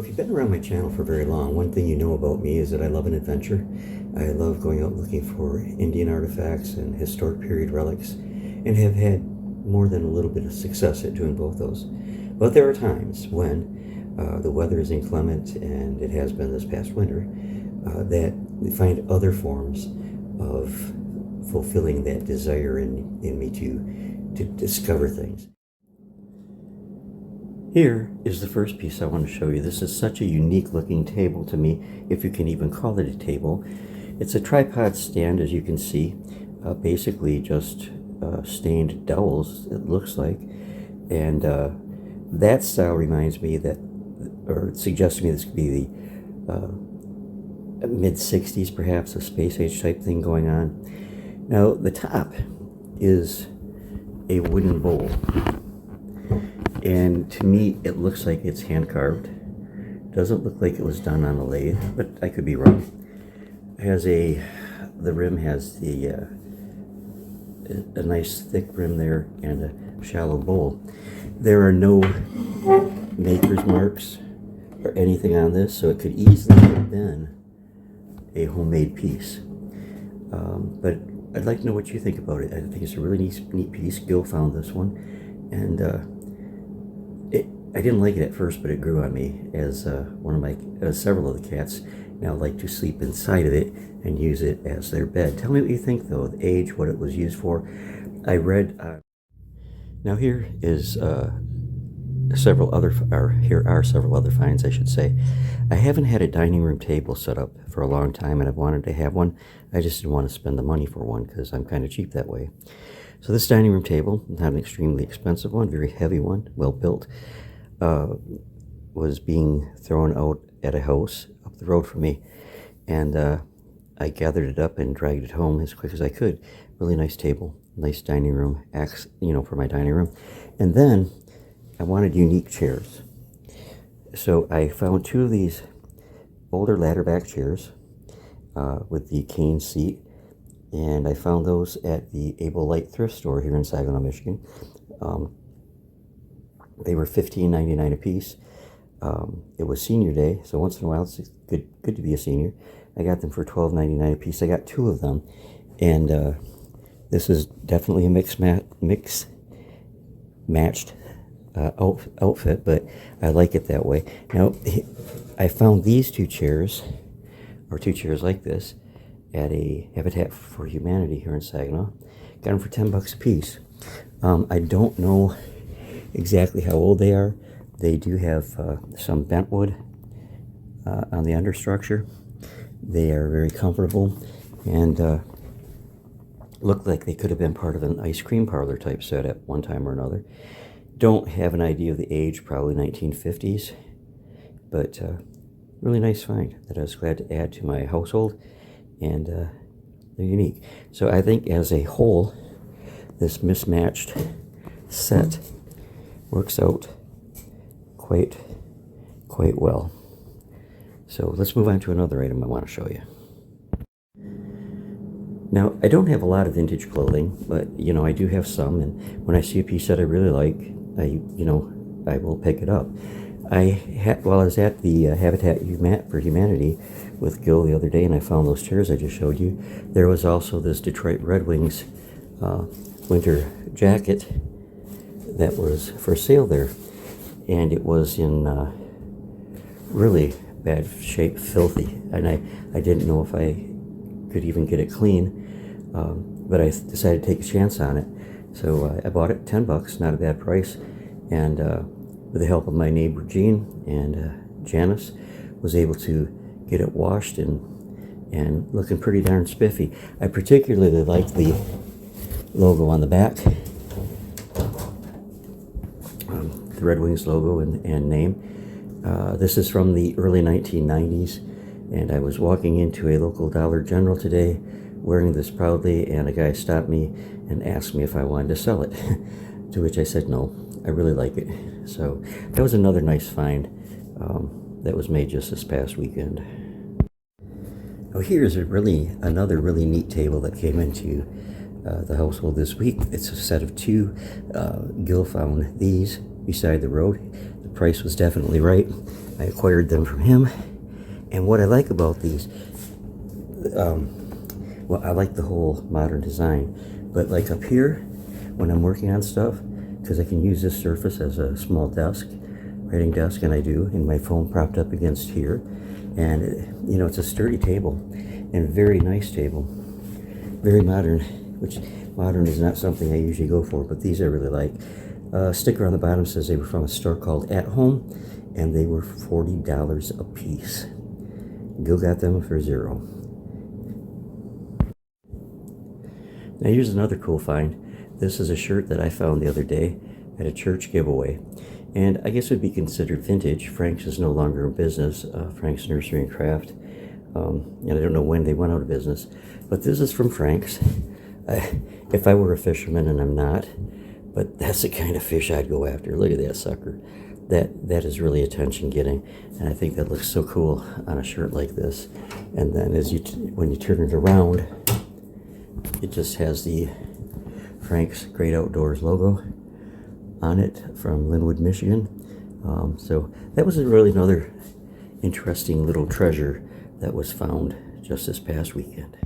So if you've been around my channel for very long, one thing you know about me is that I love an adventure. I love going out looking for Indian artifacts and historic period relics, and have had more than a little bit of success at doing both those. But there are times when the weather is inclement, and it has been this past winter, that we find other forms of fulfilling that desire in me to discover things. Here is the first piece I want to show you. This is such a unique looking table to me, if you can even call it a table. It's a tripod stand, as you can see, basically just stained dowels, it looks like. And that style reminds me that, or it suggests to me this could be the mid-60s perhaps, a space age type thing going on. Now the top is a wooden bowl, and to me it looks like it's hand carved. Doesn't look like it was done on a lathe, but I could be wrong. The rim has a nice thick rim there and a shallow bowl. There are no maker's marks or anything on this, so it could easily have been a homemade piece. But I'd like to know what you think about it. I think it's a really neat piece. Gil found this one, and I didn't like it at first, but it grew on me as several of the cats now like to sleep inside of it and use it as their bed. Tell me what you think, though, the age, what it was used for. I read. Now here are several other finds, I should say. I haven't had a dining room table set up for a long time, and I've wanted to have one. I just didn't want to spend the money for one because I'm kind of cheap that way. So this dining room table, not an extremely expensive one, very heavy one, well built, was being thrown out at a house up the road from me, and I gathered it up and dragged it home as quick as I could. Really nice table, nice dining room, for my dining room. And then I wanted unique chairs, so I found two of these older ladder back chairs with the cane seat, and I found those at the Able Light thrift store here in Saginaw, Michigan. They were $15.99 a piece. It was senior day, so once in a while it's good to be a senior. I got them for $12.99 a piece. I got two of them, and this is definitely a matched outfit, but I like it that way. Now, I found these two chairs, or two chairs like this, at a Habitat for Humanity here in Saginaw. Got them for $10 a piece. I don't know exactly how old they are. They do have some bent wood on the understructure. They are very comfortable, and look like they could have been part of an ice cream parlor type set at one time or another. Don't have an idea of the age, probably 1950s, but really nice find that I was glad to add to my household, and they're unique. So I think as a whole, this mismatched set works out quite well. So let's move on to another item I want to show you. Now, I don't have a lot of vintage clothing, but I do have some, and when I see a piece that I really like, I will pick it up. While I was at the Habitat for Humanity with Gil the other day, and I found those chairs I just showed you, there was also this Detroit Red Wings winter jacket that was for sale there, and it was in really bad shape, filthy, and I didn't know if I could even get it clean, but I decided to take a chance on it. So I bought it, $10, not a bad price, and with the help of my neighbor Jean and Janice, was able to get it washed and looking pretty darn spiffy. I particularly like the logo on the back, the Red Wings logo and name. This is from the early 1990s, and I was walking into a local Dollar General today wearing this proudly, and a guy stopped me and asked me if I wanted to sell it, to which I said no, I really like it. So that was another nice find that was made just this past weekend. Now here's another really neat table that came into the household this week. It's a set of two. Gil found these beside the road. The price was definitely right. I acquired them from him. And what I like about these, well, I like the whole modern design, but like up here, when I'm working on stuff, because I can use this surface as a small desk, writing desk, and I do, and my phone propped up against here, and you know, it's a sturdy table, and very nice table, very modern, which modern is not something I usually go for, but these I really like. Sticker on the bottom says they were from a store called At Home, and they were $40 a piece. Gil got them for $0. Now here's another cool find. This is a shirt that I found the other day at a church giveaway, and I guess it would be considered vintage. Frank's is no longer in business, Frank's Nursery and Craft, and I don't know when they went out of business, but this is from Frank's. If I were a fisherman, and I'm not, but that's the kind of fish I'd go after. Look at that sucker. That is really attention getting, and I think that looks so cool on a shirt like this. And then when you turn it around, it just has the Frank's Great Outdoors logo on it from Linwood, Michigan. So that was really another interesting little treasure that was found just this past weekend.